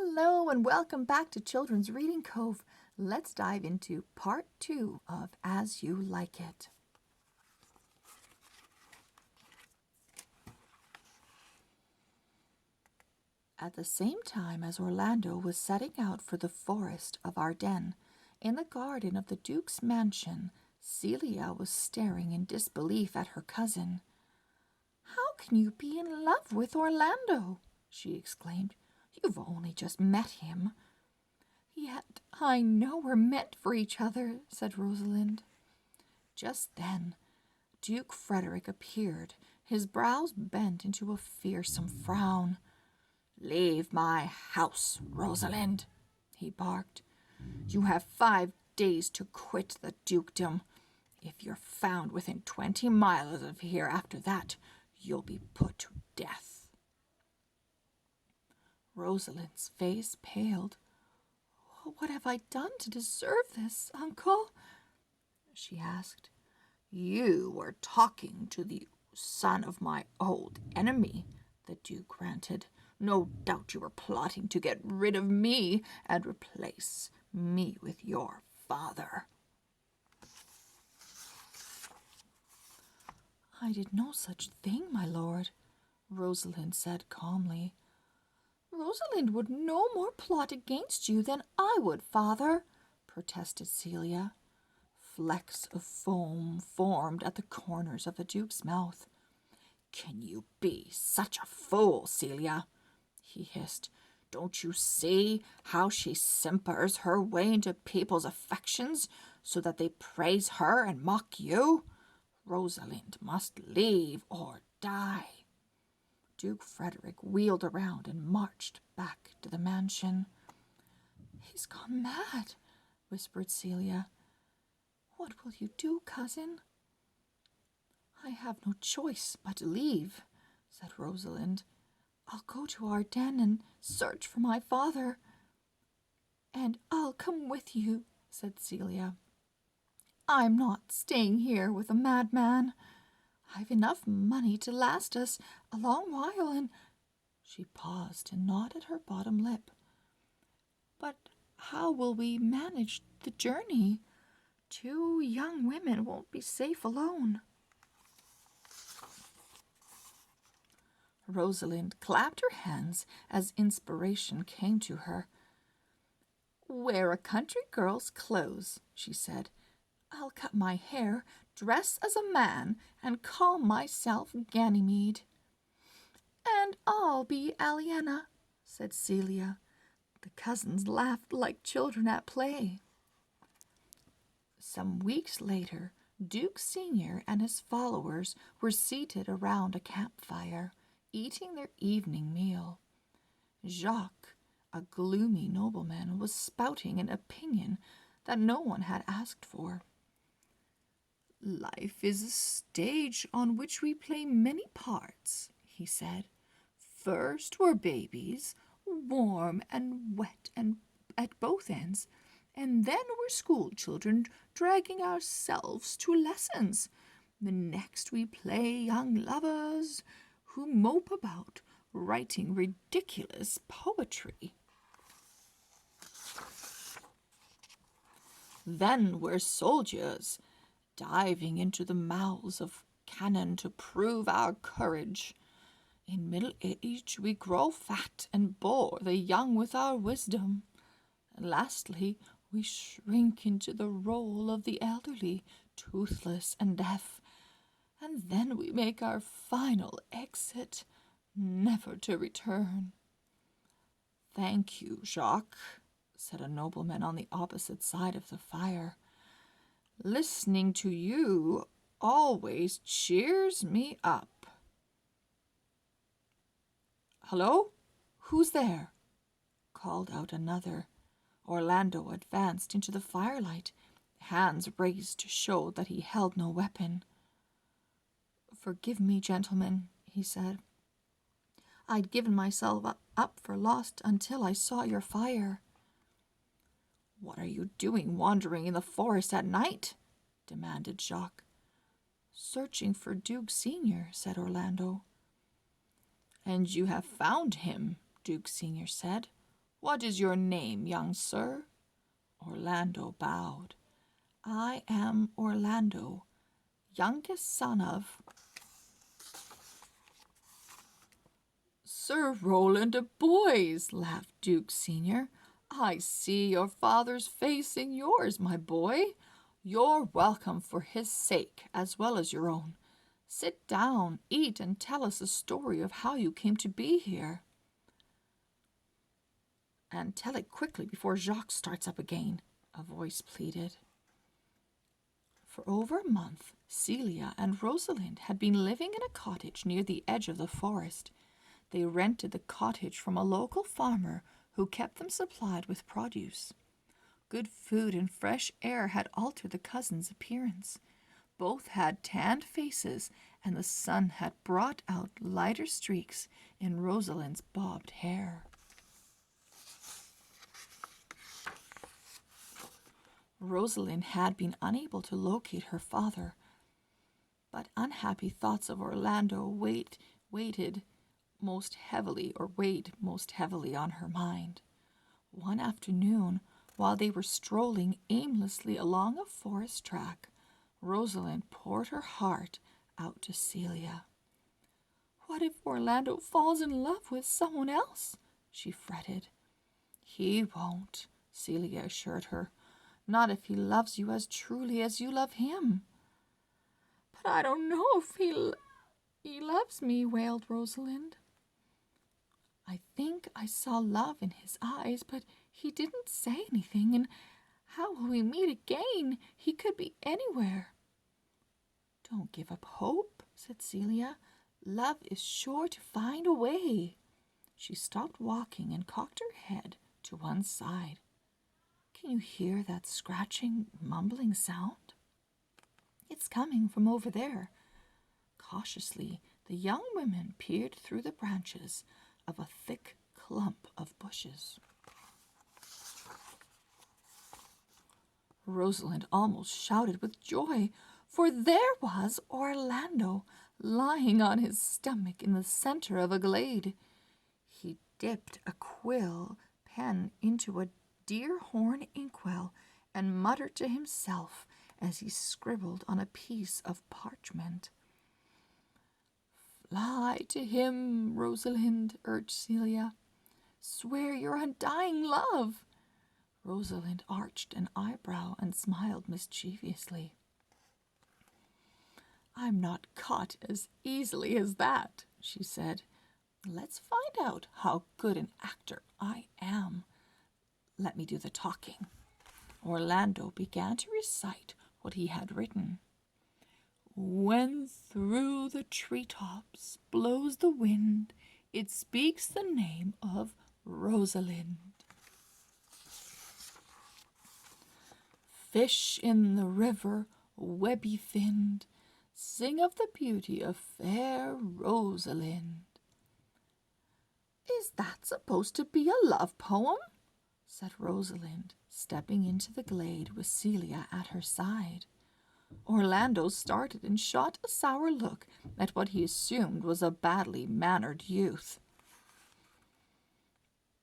Hello and welcome back to Children's Reading Cove. Let's dive into part 2 of As You Like It. At the same time as Orlando was setting out for the forest of Ardennes, in the garden of the Duke's mansion, Celia was staring in disbelief at her cousin. "How can you be in love with Orlando?" she exclaimed. "You've only just met him." "Yet I know we're meant for each other," said Rosalind. Just then, Duke Frederick appeared, his brows bent into a fearsome frown. "Leave my house, Rosalind," he barked. "You have 5 days to quit the dukedom. If you're found within 20 miles of here after that, you'll be put to death." Rosalind's face paled. "What have I done to deserve this, Uncle?" she asked. "You were talking to the son of my old enemy," the Duke ranted. "No doubt you were plotting to get rid of me and replace me with your father." "I did no such thing, my lord," Rosalind said calmly. "Rosalind would no more plot against you than I would, father," protested Celia. Flecks of foam formed at the corners of the Duke's mouth. "Can you be such a fool, Celia?" he hissed. "Don't you see how she simpers her way into people's affections so that they praise her and mock you? Rosalind must leave or die." Duke Frederick wheeled around and marched back to the mansion. "He's gone mad," whispered Celia. "What will you do, cousin?" "I have no choice but to leave," said Rosalind. "I'll go to Ardennes and search for my father." "And I'll come with you," said Celia. "I'm not staying here with a madman. I've enough money to last us a long while, and—" She paused and gnawed her bottom lip. "But how will we manage the journey? 2 young women won't be safe alone." Rosalind clapped her hands as inspiration came to her. "Wear a country girl's clothes," she said. "I'll cut my hair, dress as a man, and call myself Ganymede." "And I'll be Aliena," said Celia. The cousins laughed like children at play. Some weeks later, Duke Senior and his followers were seated around a campfire, eating their evening meal. Jacques, a gloomy nobleman, was spouting an opinion that no one had asked for. "Life is a stage on which we play many parts," he said. "First we're babies, warm and wet and at both ends, and then we're school children dragging ourselves to lessons. The next we play young lovers who mope about writing ridiculous poetry. Then we're soldiers, diving into the mouths of cannon to prove our courage. In middle age we grow fat and bore the young with our wisdom. And lastly, we shrink into the role of the elderly, toothless and deaf. And then we make our final exit, never to return." "Thank you, Jacques," said a nobleman on the opposite side of the fire. "Listening to you always cheers me up." "Hello? Who's there?" called out another. Orlando advanced into the firelight, hands raised to show that he held no weapon. "Forgive me, gentlemen," he said. "I'd given myself up for lost until I saw your fire." "What are you doing wandering in the forest at night?" demanded Jacques. "Searching for Duke Senior," said Orlando. "And you have found him," Duke Senior said. What is your name, young sir?" Orlando bowed. "I am Orlando, youngest son of—" "Sir Rowland of Boys," laughed Duke Senior. "I see your father's face in yours, my boy. You're welcome for his sake as well as your own. Sit down, eat, and tell us a story of how you came to be here. And tell it quickly before Jacques starts up again," a voice pleaded. For over a month, Celia and Rosalind had been living in a cottage near the edge of the forest. They rented the cottage from a local farmer who kept them supplied with produce. Good food and fresh air had altered the cousins' appearance. Both had tanned faces, and the sun had brought out lighter streaks in Rosalind's bobbed hair. Rosalind had been unable to locate her father, but unhappy thoughts of Orlando weighed most heavily on her mind. One afternoon, while they were strolling aimlessly along a forest track, Rosalind poured her heart out to Celia. "What if Orlando falls in love with someone else?" she fretted. "He won't," Celia assured her. "Not if he loves you as truly as you love him." "But I don't know if he loves me," wailed Rosalind. "I think I saw love in his eyes, but he didn't say anything, and how will we meet again? He could be anywhere." "Don't give up hope," said Celia. "Love is sure to find a way." She stopped walking and cocked her head to one side. "Can you hear that scratching, mumbling sound? It's coming from over there." Cautiously, the young women peered through the branches of a thick clump of bushes. Rosalind almost shouted with joy, for there was Orlando lying on his stomach in the center of a glade. He dipped a quill pen into a deer-horn inkwell and muttered to himself as he scribbled on a piece of parchment. "Fly to him, Rosalind," urged Celia. "Swear your undying love." Rosalind arched an eyebrow and smiled mischievously. "I'm not caught as easily as that," she said. "Let's find out how good an actor I am. Let me do the talking." Orlando began to recite what he had written. "When through the treetops blows the wind, it speaks the name of Rosalind. Fish in the river, webby-finned, sing of the beauty of fair Rosalind." "Is that supposed to be a love poem?" said Rosalind, stepping into the glade with Celia at her side. Orlando started and shot a sour look at what he assumed was a badly mannered youth.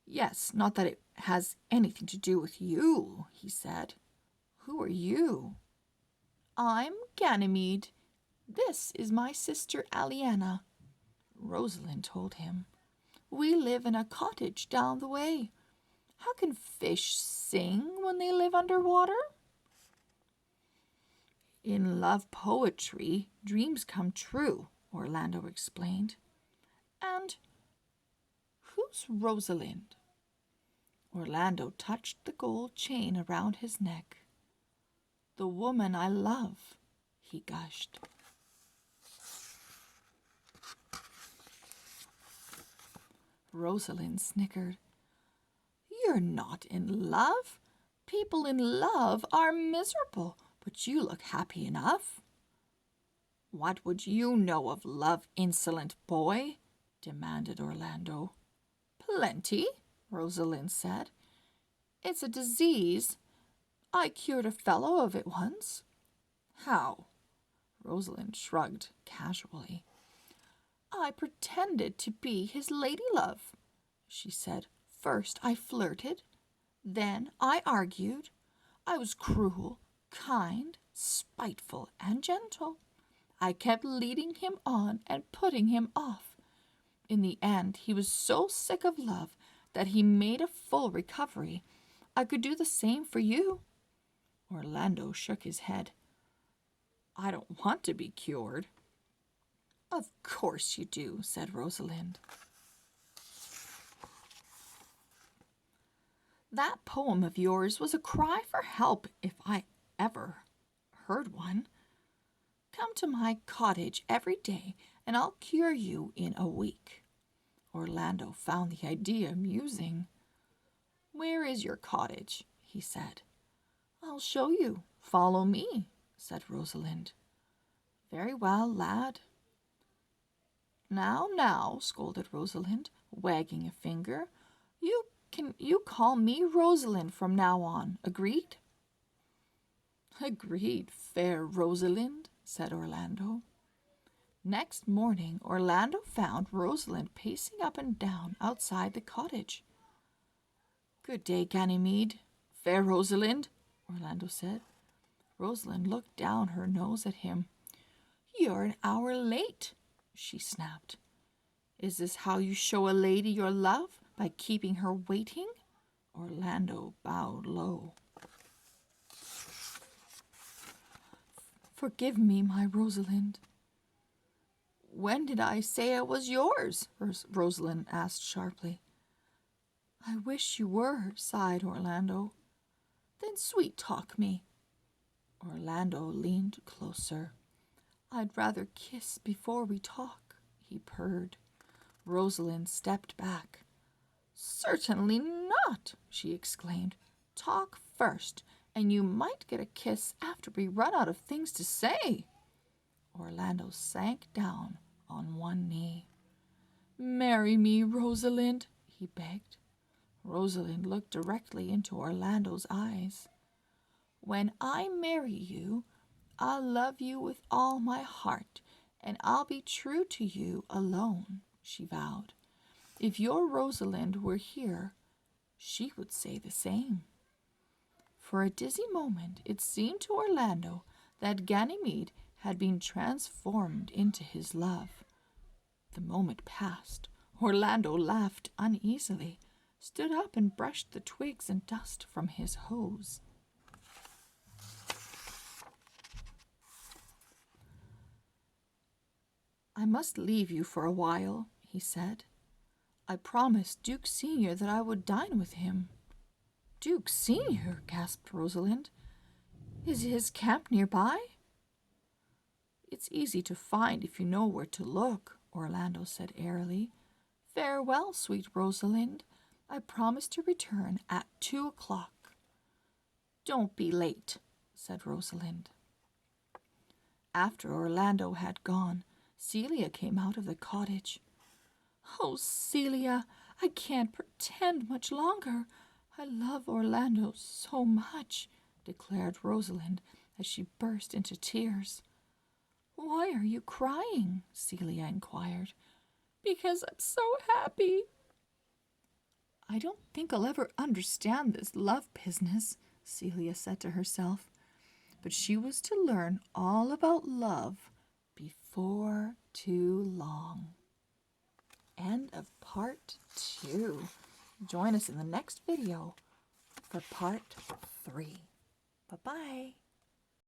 "Yes, not that it has anything to do with you," he said. "Who are you?" "I'm Ganymede. This is my sister Aliena," Rosalind told him. "We live in a cottage down the way. How can fish sing when they live underwater?" "In love poetry, dreams come true," Orlando explained. "And who's Rosalind?" Orlando touched the gold chain around his neck. "The woman I love," he gushed. Rosalind snickered. "You're not in love. People in love are miserable, but you look happy enough." "What would you know of love, insolent boy?" demanded Orlando. "Plenty," Rosalind said. "It's a disease. I cured a fellow of it once." "How?" Rosalind shrugged casually. "I pretended to be his lady-love," she said, First I flirted, then I argued. I was cruel, kind, spiteful, and gentle. I kept leading him on and putting him off. In the end, he was so sick of love that he made a full recovery. I could do the same for you." Orlando shook his head. "I don't want to be cured." "Of course you do," said Rosalind. "That poem of yours was a cry for help if I ever heard one. Come to my cottage every day, and I'll cure you in a week." Orlando found the idea amusing. "Where is your cottage?" he said. "I'll show you. Follow me," said Rosalind. "Very well, lad." Now, scolded Rosalind, wagging a finger. You call me Rosalind from now on. Agreed?" "Agreed, fair Rosalind," said Orlando. Next morning, Orlando found Rosalind pacing up and down outside the cottage. "Good day, Ganymede, fair Rosalind," Orlando said. Rosalind looked down her nose at him. "You're an hour late," she snapped. "Is this how you show a lady your love, by keeping her waiting?" Orlando bowed low. "Forgive me, my Rosalind." "When did I say I was yours?" Rosalind asked sharply. "I wish you were," sighed Orlando. "Then sweet-talk me." Orlando leaned closer. "I'd rather kiss before we talk," he purred. Rosalind stepped back. "Certainly not," she exclaimed. "Talk first, and you might get a kiss after we run out of things to say." Orlando sank down on one knee. "Marry me, Rosalind," he begged. Rosalind looked directly into Orlando's eyes. "When I marry you, I'll love you with all my heart, and I'll be true to you alone," she vowed. If your Rosalind were here, she would say the same. For a dizzy moment, it seemed to Orlando that Ganymede had been transformed into his love. The moment passed. Orlando laughed uneasily, stood up and brushed the twigs and dust from his hose. "I must leave you for a while," he said. "I promised Duke Senior that I would dine with him." "Duke Senior?" gasped Rosalind. "Is his camp nearby?" "It's easy to find if you know where to look," Orlando said airily. "Farewell, sweet Rosalind. I promise to return at 2:00. "Don't be late," said Rosalind. After Orlando had gone, Celia came out of the cottage. "Oh, Celia, I can't pretend much longer. I love Orlando so much," declared Rosalind as she burst into tears. "Why are you crying?" Celia inquired. "Because I'm so happy." "I don't think I'll ever understand this love business," Celia said to herself. But she was to learn all about love before too long. End of part 2. Join us in the next video for part 3. Bye-bye.